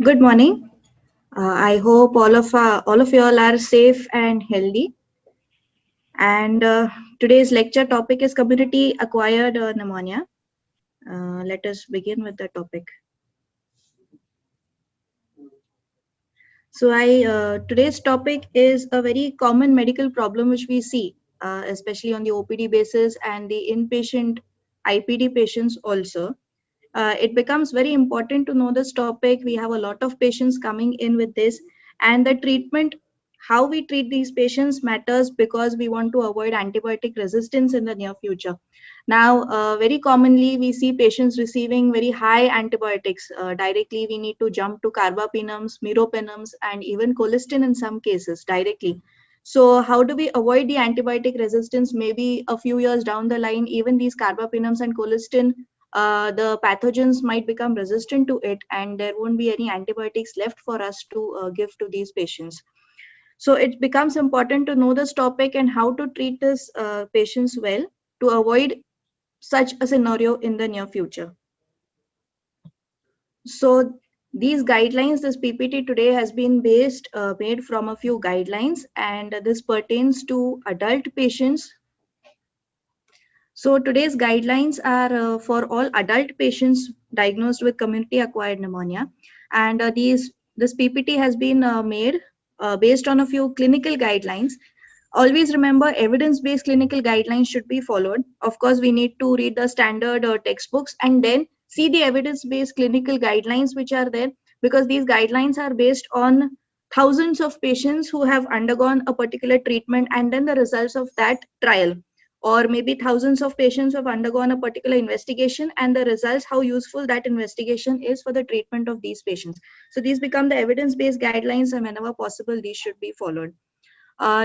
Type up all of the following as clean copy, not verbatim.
Good morning. I hope all of you all are safe and healthy. And today's lecture topic is community acquired pneumonia. Let us begin with the topic. Today's topic is a very common medical problem which we see, especially on the OPD basis and the inpatient IPD patients also. It becomes very important to know this topic. We have a lot of patients coming in with this, and the treatment, how we treat these patients matters because we want to avoid antibiotic resistance in the near future. Now, very commonly, we see patients receiving very high antibiotics. Directly, we need to jump to carbapenems, meropenems, and even colistin in some cases directly. So, how do we avoid the antibiotic resistance? Maybe a few years down the line, even these carbapenems and colistin, the pathogens might become resistant to it, and there won't be any antibiotics left for us to give to these patients. So it becomes important to know this topic and how to treat these patients well to avoid such a scenario in the near future. So these guidelines, this PPT today has been made from a few guidelines, and this pertains to adult patients. So today's guidelines are for all adult patients diagnosed with community acquired pneumonia, and this PPT has been made based on a few clinical guidelines. Always remember, evidence-based clinical guidelines should be followed. Of course, we need to read the standard textbooks and then see the evidence-based clinical guidelines which are there, because these guidelines are based on thousands of patients who have undergone a particular treatment and then the results of that trial, or maybe thousands of patients who have undergone a particular investigation and the results, how useful that investigation is for the treatment of these patients. So these become the evidence-based guidelines, and whenever possible, these should be followed.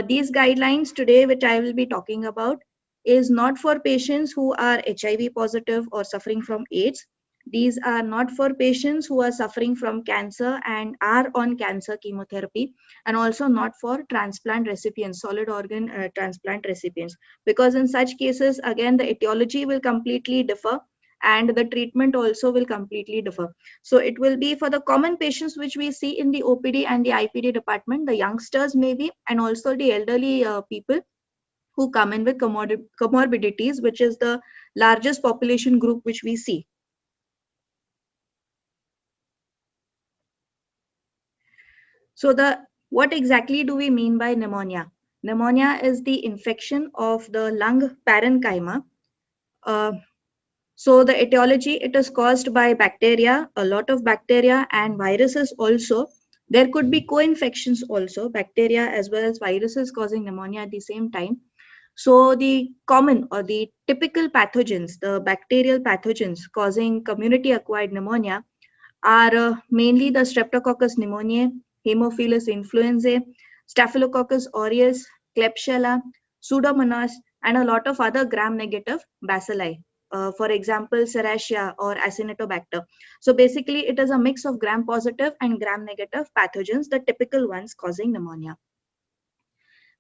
These guidelines today, which I will be talking about, is not for patients who are HIV positive or suffering from AIDS. These are not for patients who are suffering from cancer and are on cancer chemotherapy, and also not for transplant recipients, solid organ transplant recipients, because in such cases, again, the etiology will completely differ and the treatment also will completely differ. So it will be for the common patients which we see in the OPD and the IPD department, the youngsters maybe, and also the elderly people who come in with comorbidities, which is the largest population group which we see. So what exactly do we mean by pneumonia? Pneumonia is the infection of the lung parenchyma. Uh, So the etiology, it is caused by bacteria, a lot of bacteria and viruses also. There could be co-infections also, bacteria as well as viruses causing pneumonia at the same time. So the common or the typical pathogens, the bacterial pathogens causing community acquired pneumonia are mainly the Streptococcus pneumoniae, Haemophilus influenzae, Staphylococcus aureus, Klebsiella, Pseudomonas, and a lot of other gram-negative bacilli. For example, Serratia or Acinetobacter. So basically, it is a mix of gram-positive and gram-negative pathogens, the typical ones causing pneumonia.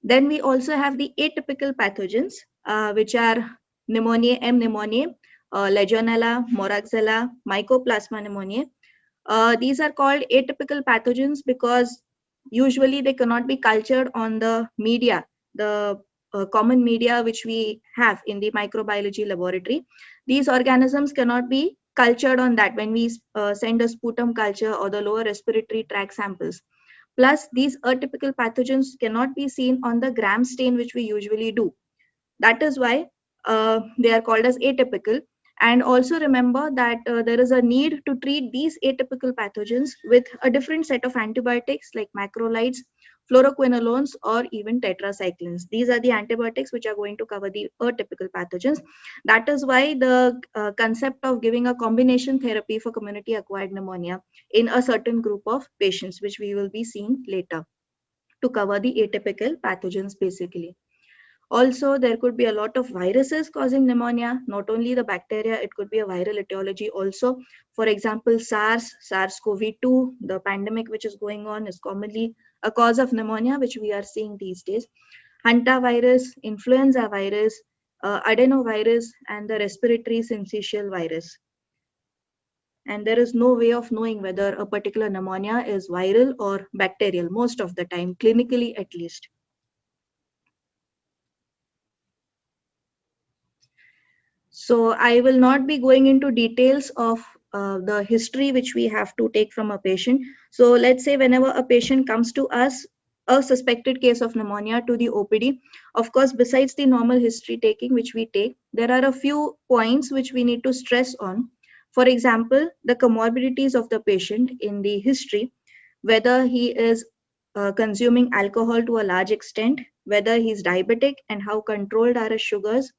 Then we also have the atypical pathogens, which are pneumoniae, M. pneumoniae, Legionella, Moraxella, Mycoplasma pneumoniae. These are called atypical pathogens because usually they cannot be cultured on the media, the common media which we have in the microbiology laboratory. These organisms cannot be cultured on that when we send a sputum culture or the lower respiratory tract samples. Plus, these atypical pathogens cannot be seen on the gram stain which we usually do. That is why they are called as atypical. And also remember that there is a need to treat these atypical pathogens with a different set of antibiotics like macrolides, fluoroquinolones, or even tetracyclines. These are the antibiotics which are going to cover the atypical pathogens. That is why the concept of giving a combination therapy for community acquired pneumonia in a certain group of patients, which we will be seeing later, to cover the atypical pathogens basically. Also, there could be a lot of viruses causing pneumonia, not only the bacteria, it could be a viral etiology also. For example, SARS-CoV-2, the pandemic which is going on, is commonly a cause of pneumonia, which we are seeing these days. Hantavirus, influenza virus, adenovirus, and the respiratory syncytial virus. and there is no way of knowing whether a particular pneumonia is viral or bacterial most of the time, clinically at least. So I will not be going into details of the history which we have to take from a patient. So let's say whenever a patient comes to us, a suspected case of pneumonia to the OPD, of course, besides the normal history taking which we take, there are a few points which we need to stress on. For example, the comorbidities of the patient in the history, whether he is consuming alcohol to a large extent, whether he's diabetic and how controlled are his sugars,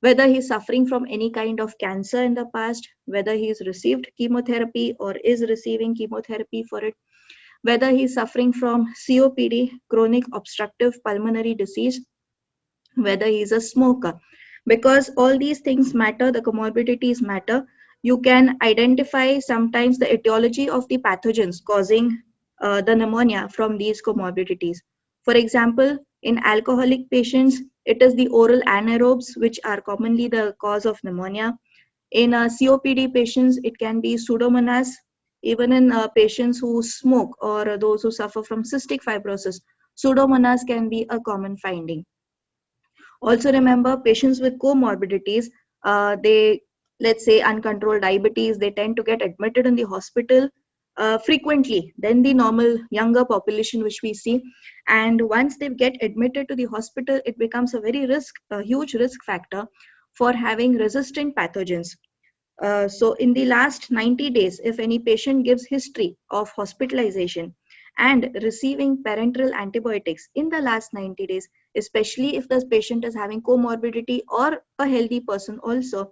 whether he's suffering from any kind of cancer in the past, whether he's received chemotherapy or is receiving chemotherapy for it, whether he's suffering from COPD, chronic obstructive pulmonary disease, whether he's a smoker. Because all these things matter, the comorbidities matter. You can identify sometimes the etiology of the pathogens causing the pneumonia from these comorbidities. For example, in alcoholic patients, it is the oral anaerobes which are commonly the cause of pneumonia. In COPD patients, it can be Pseudomonas. Even in patients who smoke or those who suffer from cystic fibrosis, Pseudomonas can be a common finding. Also remember, patients with comorbidities, they, let's say uncontrolled diabetes, they tend to get admitted in the hospital frequently than the normal younger population which we see. And once they get admitted to the hospital, it becomes a huge risk factor for having resistant pathogens. So in the last 90 days, if any patient gives history of hospitalization and receiving parenteral antibiotics in the last 90 days, especially if the patient is having comorbidity or a healthy person also,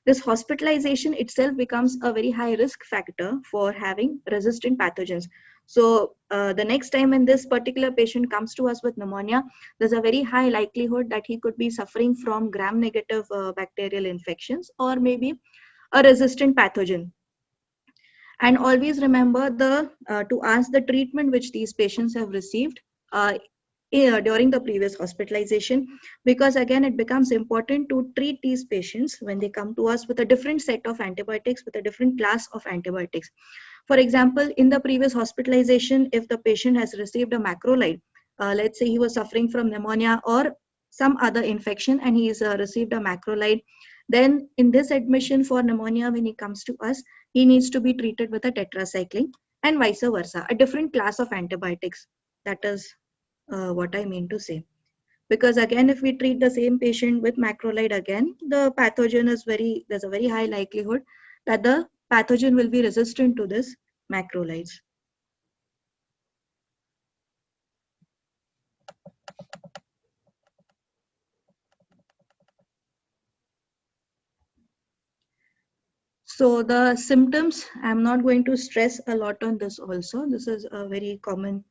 this hospitalization itself becomes a very high risk factor for having resistant pathogens. So the next time when this particular patient comes to us with pneumonia, there's a very high likelihood that he could be suffering from gram-negative bacterial infections or maybe a resistant pathogen. And always remember to ask the treatment which these patients have received during the previous hospitalization, because again it becomes important to treat these patients when they come to us with a different set of antibiotics, with a different class of antibiotics. For example, in the previous hospitalization, if the patient has received a macrolide, let's say he was suffering from pneumonia or some other infection and he has received a macrolide, then in this admission for pneumonia, when he comes to us, he needs to be treated with a tetracycline and vice versa, a different class of antibiotics. That is what I mean to say. Because again, if we treat the same patient with macrolide again, the pathogen is there's a very high likelihood that the pathogen will be resistant to this macrolides. So the symptoms, I'm not going to stress a lot on this also. This is a very common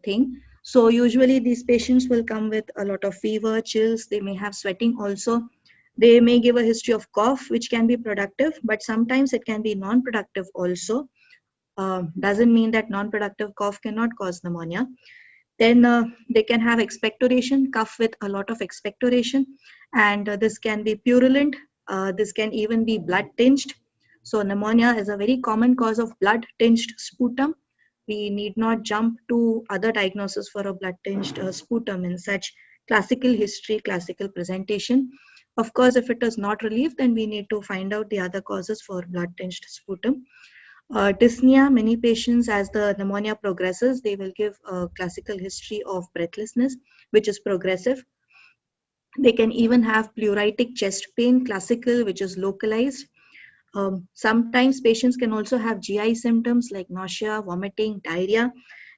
thing. So usually these patients will come with a lot of fever, chills, they may have sweating also. They may give a history of cough, which can be productive, but sometimes it can be non-productive also. Doesn't mean that non-productive cough cannot cause pneumonia. Then they can have expectoration, cough with a lot of expectoration, and this can be purulent. This can even be blood tinged. So pneumonia is a very common cause of blood tinged sputum. We need not jump to other diagnosis for a blood tinged sputum in such classical history, classical presentation. Of course, if it is not relieved, then we need to find out the other causes for blood tinged sputum. Dyspnea, many patients, as the pneumonia progresses, they will give a classical history of breathlessness, which is progressive. They can even have pleuritic chest pain, classical, which is localized. Sometimes patients can also have GI symptoms like nausea, vomiting, diarrhea.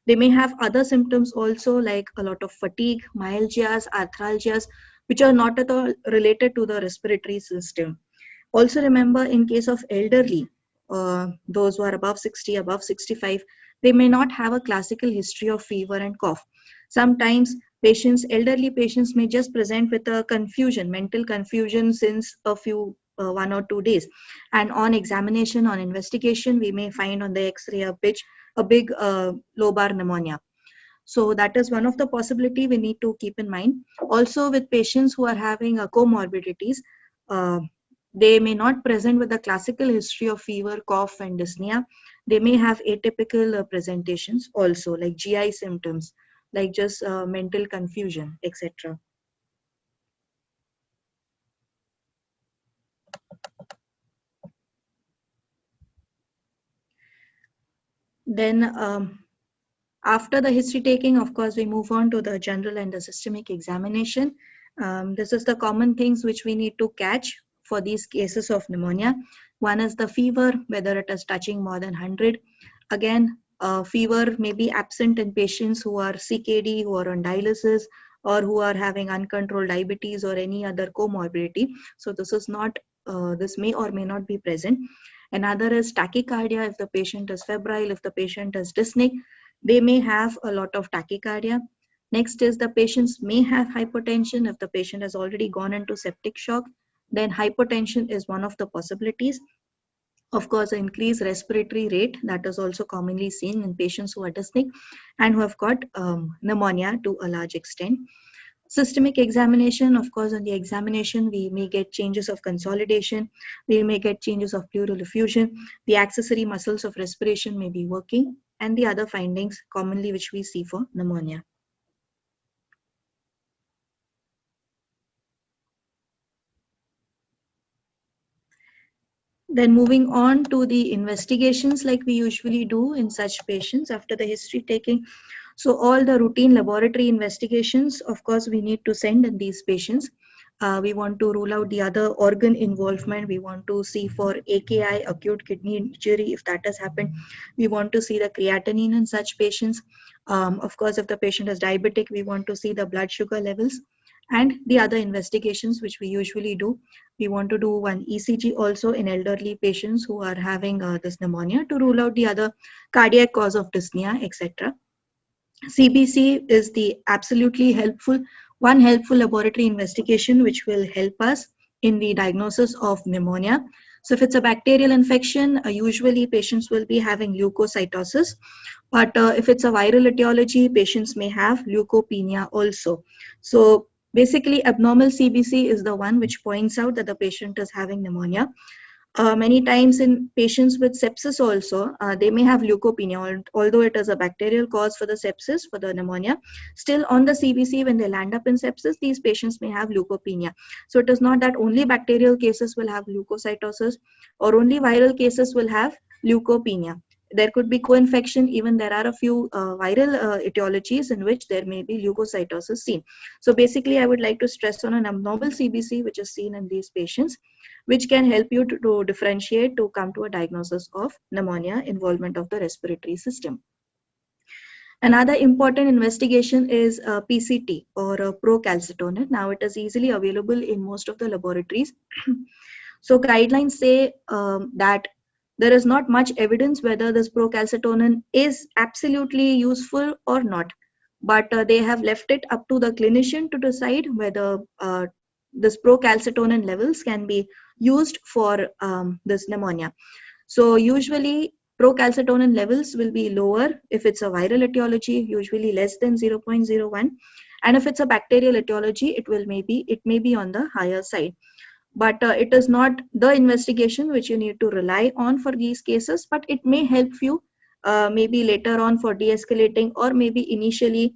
They may have other symptoms also like a lot of fatigue, myalgias, arthralgias, which are not at all related to the respiratory system. Also remember, in case of elderly, those who are above 60, above 65, they may not have a classical history of fever and cough. Sometimes elderly patients may just present with a confusion, mental confusion since a few 1 or 2 days. And on examination, on investigation, we may find on the X-ray a big lobar pneumonia. So that is one of the possibility we need to keep in mind. Also with patients who are having comorbidities, They may not present with the classical history of fever, cough, and dyspnea. They may have atypical presentations also, like GI symptoms, like just mental confusion, etc. Then after the history taking, of course, we move on to the general and the systemic examination. This is the common things which we need to catch for these cases of pneumonia. One is the fever, whether it is touching more than 100. Again, fever may be absent in patients who are CKD, who are on dialysis, or who are having uncontrolled diabetes or any other comorbidity. So this is not, this may or may not be present. Another is tachycardia if the patient is febrile, if the patient is dyspneic, they may have a lot of tachycardia. Next is the patients may have hypotension if the patient has already gone into septic shock. Then hypotension is one of the possibilities. Of course, increased respiratory rate that is also commonly seen in patients who are dyspneic and who have got pneumonia to a large extent. Systemic examination, of course, on the examination, we may get changes of consolidation, we may get changes of pleural effusion, the accessory muscles of respiration may be working, and the other findings commonly which we see for pneumonia. Then moving on to the investigations like we usually do in such patients after the history taking. So all the routine laboratory investigations, of course, we need to send in these patients. We want to rule out the other organ involvement. We want to see for AKI, acute kidney injury, if that has happened. We want to see the creatinine in such patients. Of course, if the patient is diabetic, we want to see the blood sugar levels and the other investigations which we usually do. We want to do one ECG also in elderly patients who are having this pneumonia to rule out the other cardiac cause of dyspnea, etc. CBC is the absolutely helpful, one helpful laboratory investigation which will help us in the diagnosis of pneumonia. So if it's a bacterial infection, usually patients will be having leukocytosis. But if it's a viral etiology, patients may have leukopenia also. So basically, abnormal CBC is the one which points out that the patient is having pneumonia. Many times in patients with sepsis also, they may have leukopenia, although it is a bacterial cause for the sepsis, for the pneumonia. Still on the CBC, when they land up in sepsis, these patients may have leukopenia. So it is not that only bacterial cases will have leukocytosis or only viral cases will have leukopenia. There could be co-infection. Even there are a few viral etiologies in which there may be leukocytosis seen. So basically, I would like to stress on an abnormal CBC which is seen in these patients, which can help you to differentiate to come to a diagnosis of pneumonia involvement of the respiratory system. Another important investigation is PCT or procalcitonin. Now it is easily available in most of the laboratories. So guidelines say that there is not much evidence whether this procalcitonin is absolutely useful or not, but they have left it up to the clinician to decide whether this procalcitonin levels can be used for this pneumonia. So usually procalcitonin levels will be lower if it's a viral etiology, usually less than 0.01. And if it's a bacterial etiology, it may be on the higher side. But it is not the investigation which you need to rely on for these cases, but it may help you maybe later on for de-escalating, or maybe initially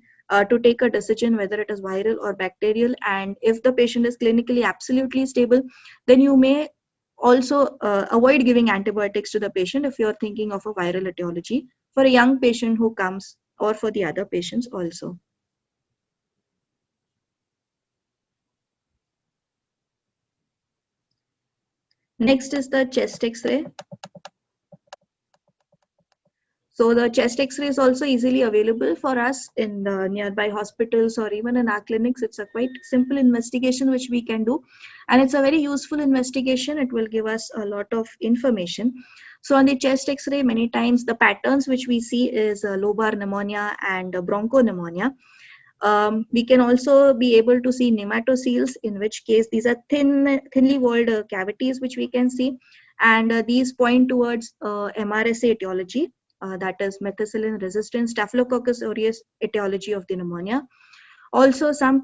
to take a decision whether it is viral or bacterial. And if the patient is clinically absolutely stable, then you may also avoid giving antibiotics to the patient if you're thinking of a viral etiology for a young patient who comes, or for the other patients also. Next is the chest X-ray. So the chest X-ray is also easily available for us in the nearby hospitals or even in our clinics. It's a quite simple investigation which we can do, and it's a very useful investigation. It will give us a lot of information. So on the chest X-ray, many times the patterns which we see is lobar pneumonia and bronchopneumonia. We can also be able to see nematoceles, in which case these are thinly walled cavities which we can see, and these point towards MRSA etiology, that is methicillin resistant Staphylococcus aureus etiology of the pneumonia. Also, some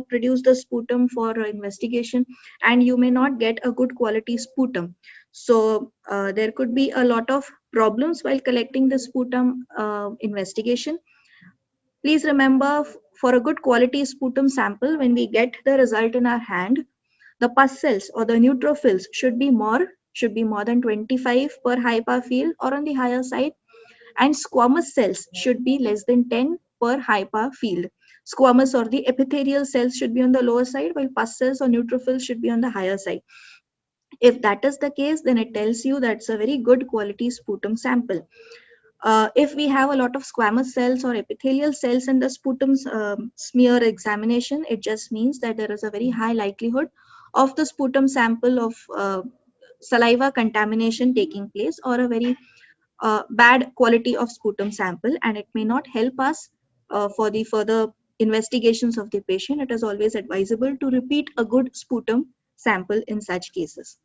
produce the sputum for investigation, and you may not get a good quality sputum. So there could be a lot of problems while collecting the sputum investigation. Please remember, for a good quality sputum sample, when we get the result in our hand, the pus cells or the neutrophils should be more than 25 per high power field or on the higher side, and squamous cells should be less than 10 per high power field. Squamous or the epithelial cells should be on the lower side, while pus cells or neutrophils should be on the higher side. If that is the case, then it tells you that's a very good quality sputum sample. If we have a lot of squamous cells or epithelial cells in the sputum smear examination, it just means that there is a very high likelihood of the sputum sample of saliva contamination taking place, or a very bad quality of sputum sample, and it may not help us for the further investigations of the patient. It is always advisable to repeat a good sputum sample in such cases.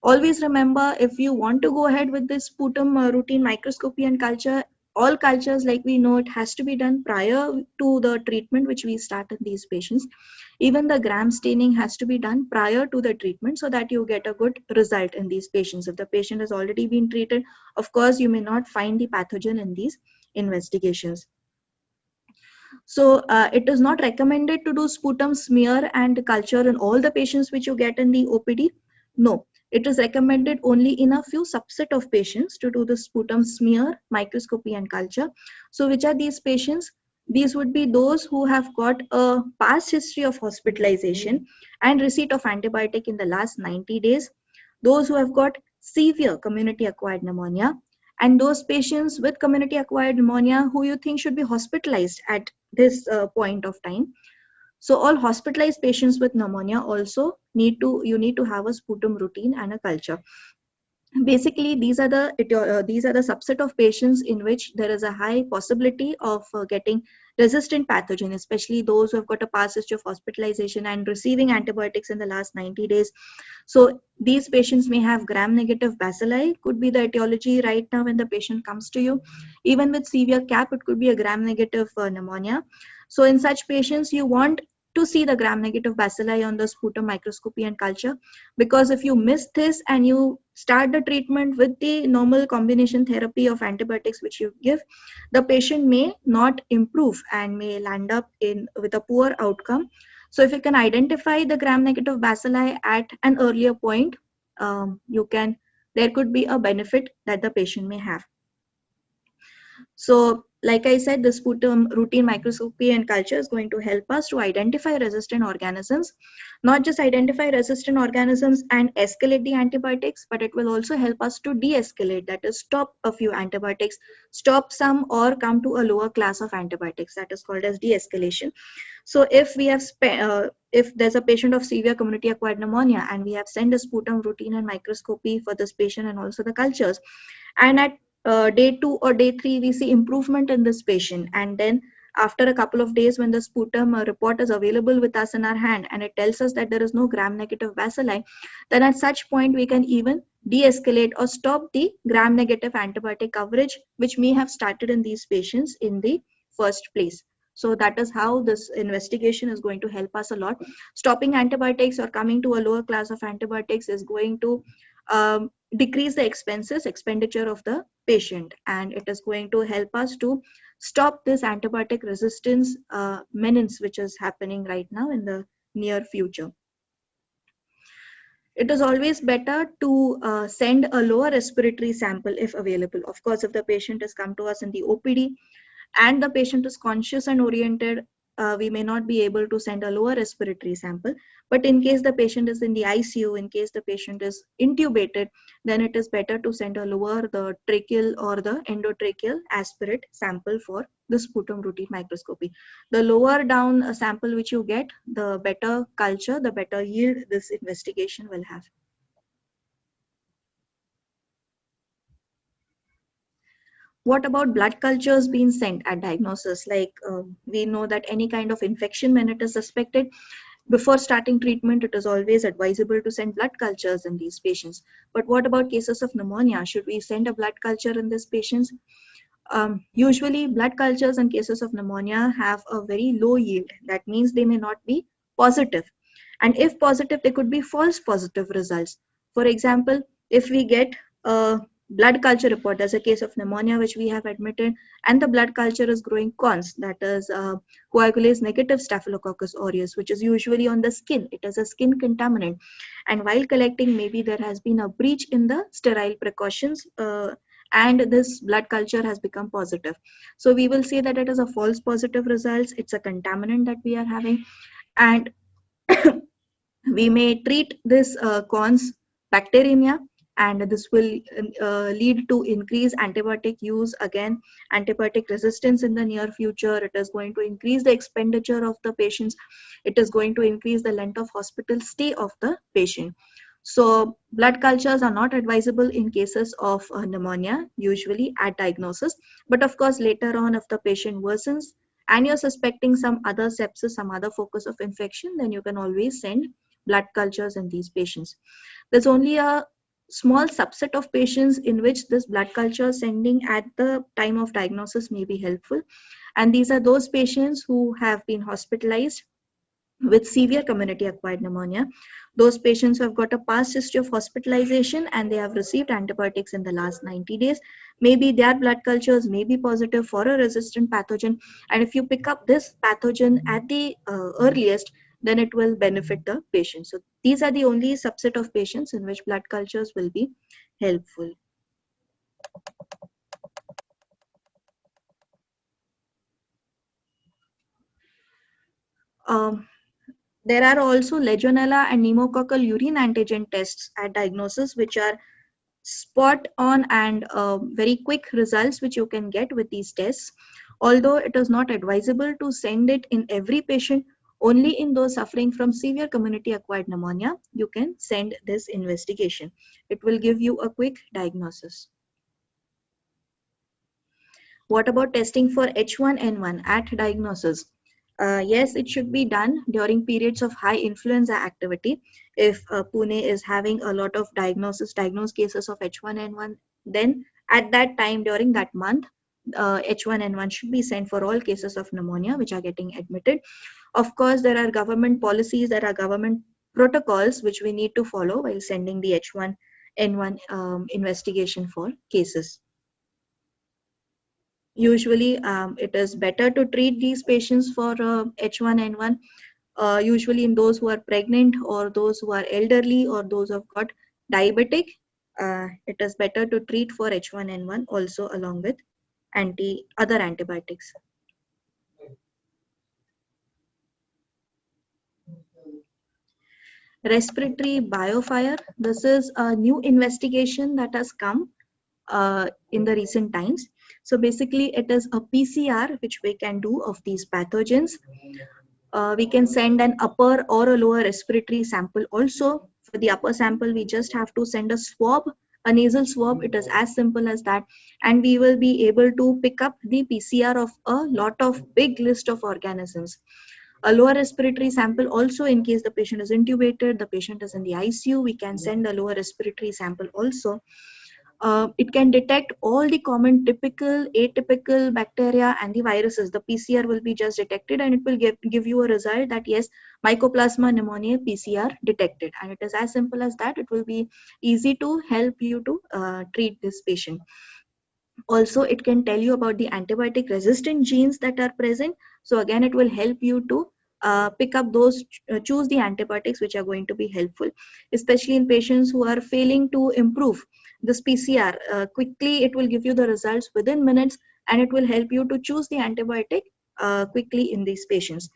Always remember, if you want to go ahead with this sputum routine microscopy and culture, all cultures, like we know, it has to be done prior to the treatment which we start in these patients. Even the gram staining has to be done prior to the treatment, so that you get a good result in these patients. If the patient has already been treated, of course, you may not find the pathogen in these investigations. So it is not recommended to do sputum smear and culture in all the patients which you get in the OPD. No, it is recommended only in a few subset of patients to do the sputum smear, microscopy and culture. So which are these patients? These would be those who have got a past history of hospitalization and receipt of antibiotic in the last 90 days, those who have got severe community acquired pneumonia, and those patients with community acquired pneumonia who you think should be hospitalized at this point of time. So all hospitalized patients with pneumonia also need to have a sputum routine and a culture. Basically, these are the subset of patients in which there is a high possibility of getting resistant pathogen, especially those who have got a past history of hospitalization and receiving antibiotics in the last 90 days. So these patients may have gram-negative bacilli, could be the etiology right now when the patient comes to you. Even with severe CAP, it could be a gram-negative pneumonia. So in such patients, you want to see the gram-negative bacilli on the sputum microscopy and culture, because if you miss this and you start the treatment with the normal combination therapy of antibiotics which you give, the patient may not improve and may land up with a poor outcome. So if you can identify the gram-negative bacilli at an earlier point, there could be a benefit that the patient may have. So like I said, the sputum routine microscopy and culture is going to help us to identify resistant organisms, not just identify resistant organisms and escalate the antibiotics, but it will also help us to de-escalate, that is, stop a few antibiotics, stop some, or come to a lower class of antibiotics. That is called as de-escalation. So if we have if there's a patient of severe community acquired pneumonia and we have sent a sputum routine and microscopy for this patient and also the cultures, and at day 2 or day 3 we see improvement in this patient, and then after a couple of days when the sputum report is available with us in our hand and it tells us that there is no gram-negative bacilli, then at such point we can even de-escalate or stop the gram-negative antibiotic coverage which may have started in these patients in the first place. So that is how this investigation is going to help us a lot. Stopping antibiotics or coming to a lower class of antibiotics is going to decrease the expenditure of the patient, and it is going to help us to stop this antibiotic resistance menace which is happening right now in the near future. It is always better to send a lower respiratory sample if available. Of course, if the patient has come to us in the OPD and the patient is conscious and oriented, we may not be able to send a lower respiratory sample. But in case the patient is in the ICU, in case the patient is intubated, then it is better to send a lower, the tracheal or the endotracheal aspirate sample for the sputum routine microscopy. The lower down a sample which you get, the better culture, the better yield this investigation will have. What about blood cultures being sent at diagnosis? Like we know that any kind of infection, when it is suspected, before starting treatment, it is always advisable to send blood cultures in these patients. But what about cases of pneumonia? Should we send a blood culture in these patients? Usually, blood cultures in cases of pneumonia have a very low yield. That means they may not be positive. And if positive, they could be false positive results. For example, if we get a blood culture report, there's a case of pneumonia which we have admitted, and the blood culture is growing cons, that is coagulase negative Staphylococcus aureus, which is usually on the skin. It is a skin contaminant. And while collecting, maybe there has been a breach in the sterile precautions. And this blood culture has become positive. So we will say that it is a false positive results. It's a contaminant that we are having. And we may treat this cons bacteremia, and this will lead to increased antibiotic use, again antibiotic resistance in the near future. It is going to increase the expenditure of the patients. It is going to increase the length of hospital stay of the patient. So blood cultures are not advisable in cases of pneumonia, usually at diagnosis. But of course, later on, if the patient worsens and you're suspecting some other sepsis, some other focus of infection, then you can always send blood cultures in these patients. There's only a small subset of patients in which this blood culture sending at the time of diagnosis may be helpful. And these are those patients who have been hospitalized with severe community acquired pneumonia. Those patients who have got a past history of hospitalization and they have received antibiotics in the last 90 days, maybe their blood cultures may be positive for a resistant pathogen. And if you pick up this pathogen at the earliest, then it will benefit the patient. So these are the only subset of patients in which blood cultures will be helpful. Um, There are also Legionella and pneumococcal urine antigen tests at diagnosis, which are spot on and very quick results which you can get with these tests. Although it is not advisable to send it in every patient, only in those suffering from severe community acquired pneumonia, you can send this investigation. It will give you a quick diagnosis. What about testing for H1N1 at diagnosis? Yes, it should be done during periods of high influenza activity. If Pune is having a lot of diagnosed cases of H1N1, then at that time during that month, H1N1 should be sent for all cases of pneumonia which are getting admitted. Of course, there are government policies, there are government protocols which we need to follow while sending the H1N1 investigation for cases. Usually, it is better to treat these patients for H1N1, usually in those who are pregnant or those who are elderly or those who have got diabetic. It is better to treat for H1N1 also along with other antibiotics. Respiratory biofire. This is a new investigation that has come in the recent times. So basically, it is a PCR which we can do of these pathogens. We can send an upper or a lower respiratory sample also. For the upper sample, we just have to send a swab, a nasal swab. It is as simple as that. And we will be able to pick up the PCR of a lot of big list of organisms. A lower respiratory sample also, in case the patient is intubated, the patient is in the ICU, we can send a lower respiratory sample also. It can detect all the common typical, atypical bacteria and the viruses. The PCR will be just detected and it will give you a result that yes, Mycoplasma pneumoniae PCR detected. And it is as simple as that. It will be easy to help you to treat this patient. Also, it can tell you about the antibiotic resistant genes that are present. So again, it will help you to pick up those, choose the antibiotics which are going to be helpful, especially in patients who are failing to improve this PCR. Quickly, it will give you the results within minutes and it will help you to choose the antibiotic quickly in these patients.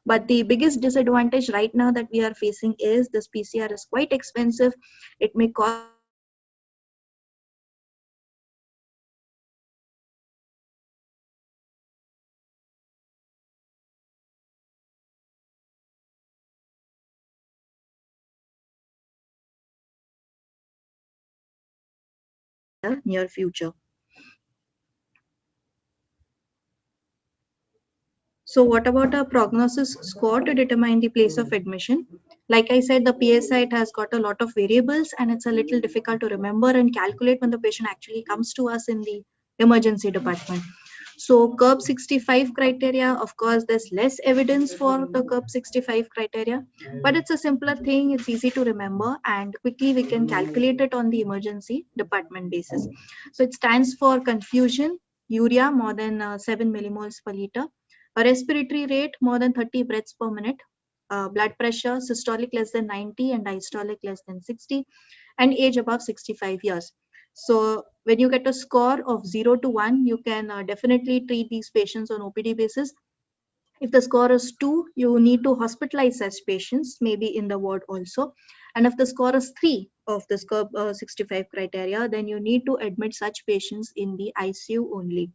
But the biggest disadvantage right now that we are facing is this PCR is quite expensive. It may cost in the near future. So what about a prognosis score to determine the place of admission? Like I said, the PSI, it has got a lot of variables and it's a little difficult to remember and calculate when the patient actually comes to us in the emergency department. So curb 65 criteria, of course, there's less evidence for the curb 65 criteria, but it's a simpler thing. It's easy to remember and quickly we can calculate it on the emergency department basis. So it stands for confusion, urea more than 7 millimoles per liter, a respiratory rate more than 30 breaths per minute, blood pressure systolic less than 90 and diastolic less than 60, and age above 65 years. So when you get a score of 0 to 1, you can definitely treat these patients on OPD basis. If the score is 2, you need to hospitalize such patients, maybe in the ward also. And if the score is 3 of the score 65 criteria, then you need to admit such patients in the ICU only.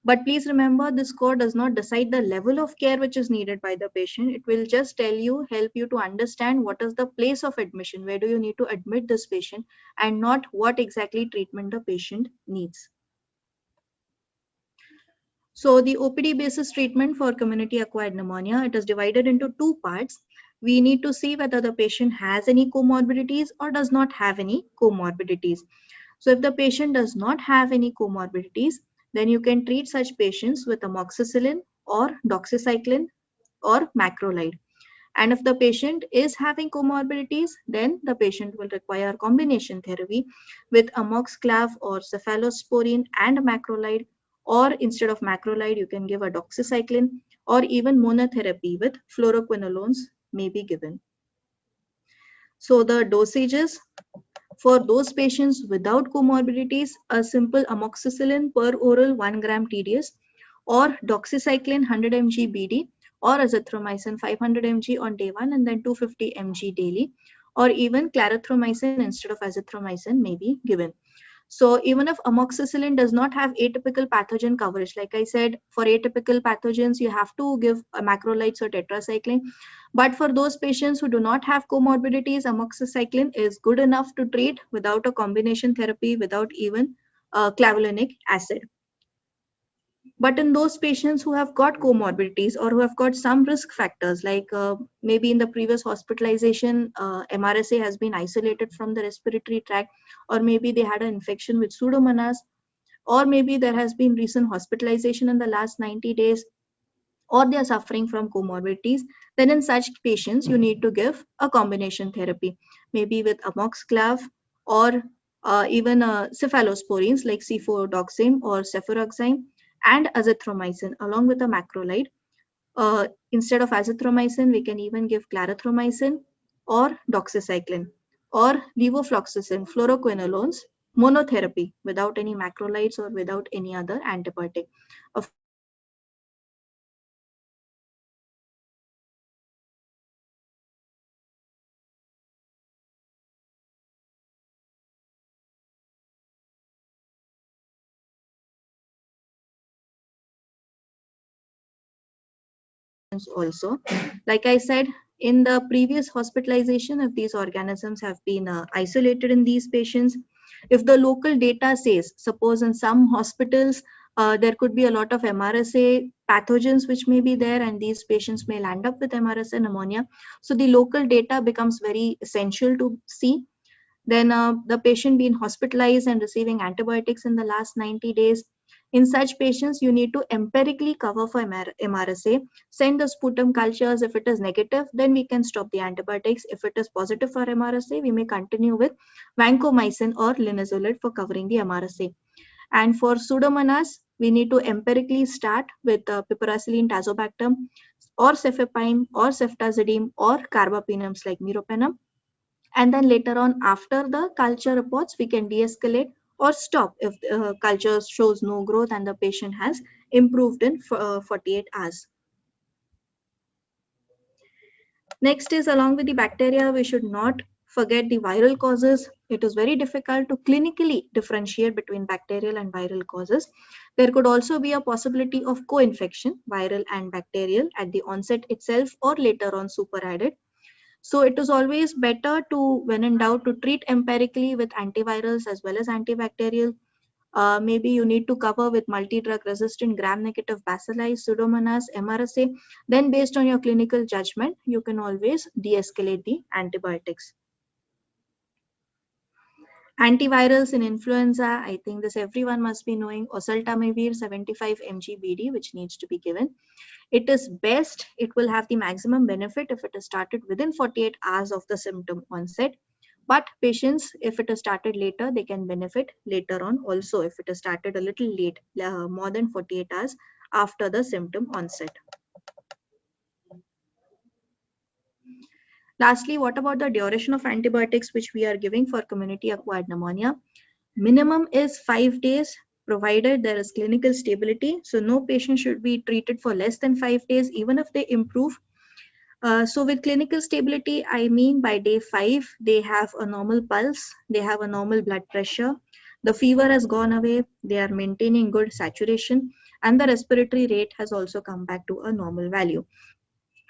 But please remember, this score does not decide the level of care which is needed by the patient. It will just tell you, help you to understand what is the place of admission, where do you need to admit this patient, and not what exactly treatment the patient needs. So the OPD basis treatment for community acquired pneumonia, it is divided into two parts. We need to see whether the patient has any comorbidities or does not have any comorbidities. So if the patient does not have any comorbidities, then you can treat such patients with amoxicillin or doxycycline or macrolide. And if the patient is having comorbidities, then the patient will require combination therapy with amoxiclav or cephalosporin and macrolide, or instead of macrolide, you can give a doxycycline, or even monotherapy with fluoroquinolones may be given. So the dosages for those patients without comorbidities, a simple amoxicillin per oral 1 gram TDS, or doxycycline 100 mg BD, or azithromycin 500 mg on day 1 and then 250 mg daily, or even clarithromycin instead of azithromycin may be given. So even if amoxicillin does not have atypical pathogen coverage, like I said, for atypical pathogens, you have to give macrolides or tetracycline. But for those patients who do not have comorbidities, amoxicillin is good enough to treat without a combination therapy, without even clavulanic acid. But in those patients who have got comorbidities or who have got some risk factors, like maybe in the previous hospitalization, MRSA has been isolated from the respiratory tract, or maybe they had an infection with Pseudomonas, or maybe there has been recent hospitalization in the last 90 days, or they are suffering from comorbidities, then in such patients, you need to give a combination therapy, maybe with amoxiclav or even cephalosporins like cefodoxime or cefuroxime and azithromycin along with a macrolide. Instead of azithromycin, we can even give clarithromycin or doxycycline or levofloxacin, fluoroquinolones, monotherapy without any macrolides or without any other antibiotic. Of also, like I said, in the previous hospitalization, if these organisms have been isolated in these patients, if the local data says, suppose in some hospitals, there could be a lot of MRSA pathogens which may be there, and these patients may land up with MRSA pneumonia. So the local data becomes very essential to see. Then the patient being hospitalized and receiving antibiotics in the last 90 days. In such patients, you need to empirically cover for MRSA, send the sputum cultures. If it is negative, then we can stop the antibiotics. If it is positive for MRSA, we may continue with vancomycin or linezolid for covering the MRSA. And for Pseudomonas, we need to empirically start with piperacillin tazobactam or cefepime or ceftazidime or carbapenems like meropenem. And then later on, after the culture reports, we can de-escalate or stop if the culture shows no growth and the patient has improved in 48 hours. Next is, along with the bacteria, we should not forget the viral causes. It is very difficult to clinically differentiate between bacterial and viral causes. There could also be a possibility of co-infection, viral and bacterial, at the onset itself or later on superadded. So it is always better to, when in doubt, to treat empirically with antivirals as well as antibacterial. Maybe you need to cover with multi-drug resistant gram-negative bacilli, Pseudomonas, MRSA. Then based on your clinical judgment, you can always de-escalate the antibiotics. Antivirals in influenza, I think this everyone must be knowing, oseltamivir 75 mg BD, which needs to be given. It is best, it will have the maximum benefit if it is started within 48 hours of the symptom onset. But patients, if it is started later, they can benefit later on also if it is started a little late, more than 48 hours after the symptom onset. Lastly, what about the duration of antibiotics which we are giving for community acquired pneumonia? Minimum is 5 days, provided there is clinical stability. So no patient should be treated for less than 5 days, even if they improve. So with clinical stability, I mean by day 5, they have a normal pulse, they have a normal blood pressure, the fever has gone away, they are maintaining good saturation, and the respiratory rate has also come back to a normal value.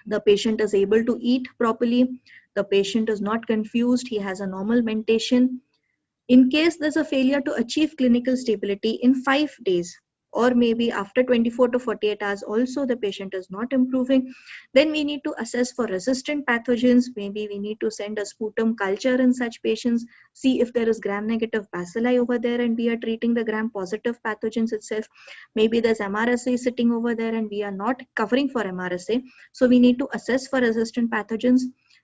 The patient is able to eat properly, the patient is not confused, he has a normal mentation. In case there's a failure to achieve clinical stability in 5 days, or maybe after 24 to 48 hours also the patient is not improving, then we need to assess for resistant pathogens. Maybe we need to send a sputum culture in such patients, see if there is gram-negative bacilli over there and we are treating the gram-positive pathogens itself. Maybe there's MRSA sitting over there and we are not covering for MRSA. So we need to assess for resistant pathogens.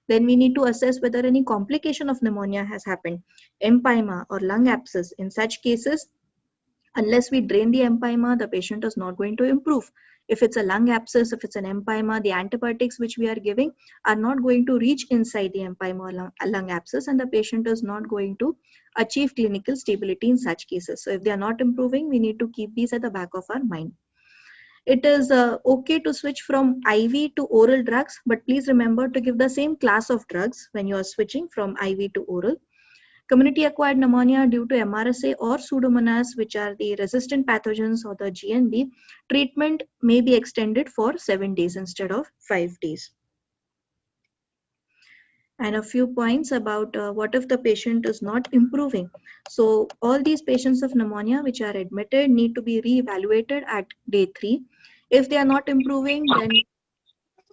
Then we need to assess whether any complication of pneumonia has happened, empyema or lung abscess. In such cases, unless we drain the empyema, the patient is not going to improve. If it's a lung abscess, if it's an empyema, the antibiotics which we are giving are not going to reach inside the empyema or lung abscess, and the patient is not going to achieve clinical stability in such cases. So if they are not improving, we need to keep these at the back of our mind. It is okay to switch from IV to oral drugs, but please remember to give the same class of drugs when you are switching from IV to oral. Community acquired pneumonia due to MRSA or Pseudomonas, which are the resistant pathogens, or the GNB, treatment may be extended for 7 days instead of 5 days. And a few points about what if the patient is not improving. So all these patients of pneumonia which are admitted need to be re-evaluated at day 3. If they are not improving, then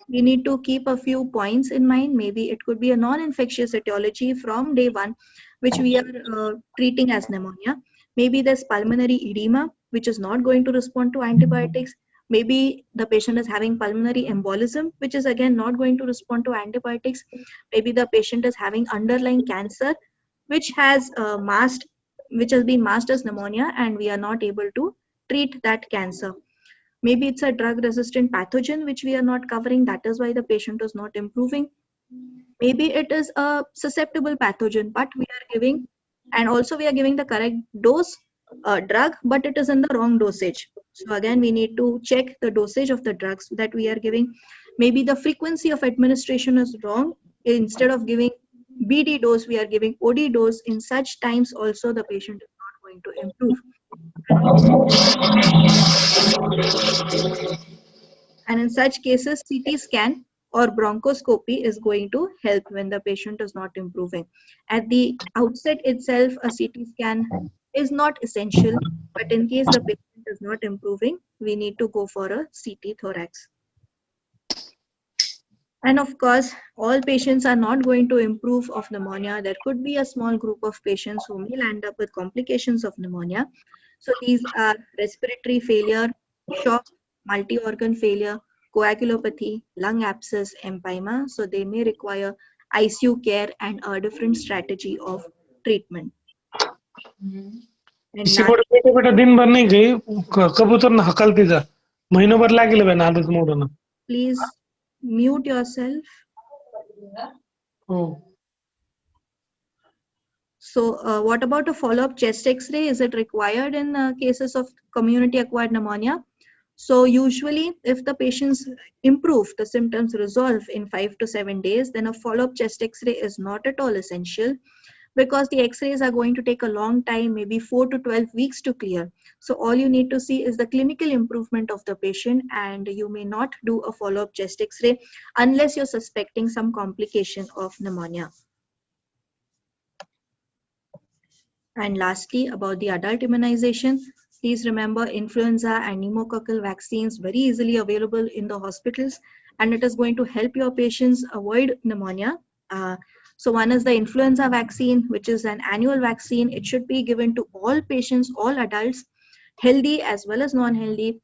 we need to keep a few points in mind. Maybe it could be a non-infectious etiology from day 1, which we are treating as pneumonia. Maybe there's pulmonary edema, which is not going to respond to antibiotics. Maybe the patient is having pulmonary embolism, which is again not going to respond to antibiotics. Maybe the patient is having underlying cancer, which has been masked as pneumonia, and we are not able to treat that cancer. Maybe it's a drug resistant pathogen which we are not covering, that is why the patient is not improving. Maybe it is a susceptible pathogen, but we are giving, and also we are giving the correct dose drug, but it is in the wrong dosage. So again, we need to check the dosage of the drugs that we are giving. Maybe the frequency of administration is wrong. Instead of giving BD dose, we are giving OD dose. In such times also the patient is not going to improve. And in such cases, CT scan or bronchoscopy is going to help when the patient is not improving. At the outset itself, a CT scan is not essential, but in case the patient is not improving, we need to go for a CT thorax. And of course, all patients are not going to improve of pneumonia. There could be a small group of patients who may land up with complications of pneumonia. So these are respiratory failure, shock, multi-organ failure, coagulopathy, lung abscess, empyema. So they may require ICU care and a different strategy of treatment. And इसी मोड़ बेटा बेटा दिन भर नहीं गई कबूतर न हकलती जा महीनों भर लागिले बे आदत मोड़ना please mute yourself. Oh. So what about a follow-up chest x-ray? Is it required in cases of community acquired pneumonia? So usually if the patients improve, the symptoms resolve in 5 to 7 days, then a follow-up chest x-ray is not at all essential, because the x-rays are going to take a long time, maybe 4 to 12 weeks to clear. So all you need to see is the clinical improvement of the patient, and you may not do a follow-up chest x-ray unless you're suspecting some complication of pneumonia. And lastly, about the adult immunization, please remember influenza and pneumococcal vaccines very easily available in the hospitals, and it is going to help your patients avoid pneumonia. So one is the influenza vaccine, which is an annual vaccine. It should be given to all patients, all adults, healthy as well as non-healthy.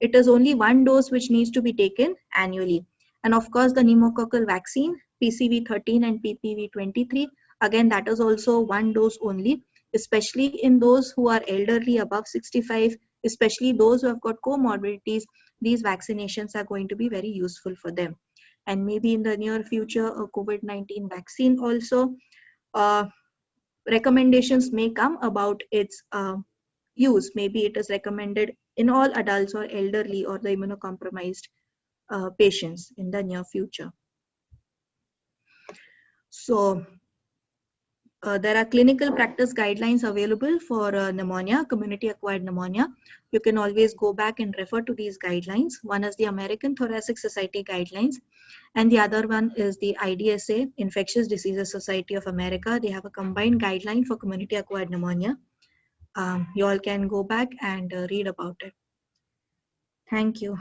It is only one dose which needs to be taken annually. And of course, the pneumococcal vaccine, PCV13 and PPV23, again, that is also one dose only, especially in those who are elderly above 65, especially those who have got comorbidities. These vaccinations are going to be very useful for them. And maybe in the near future, a COVID-19 vaccine also, recommendations may come about its use. Maybe it is recommended in all adults or elderly or the immunocompromised patients in the near future. So there are clinical practice guidelines available for pneumonia, community-acquired pneumonia. You can always go back and refer to these guidelines. One is the American Thoracic Society guidelines, and the other one is the IDSA, Infectious Diseases Society of America. They have a combined guideline for community-acquired pneumonia. You all can go back and read about it. Thank you.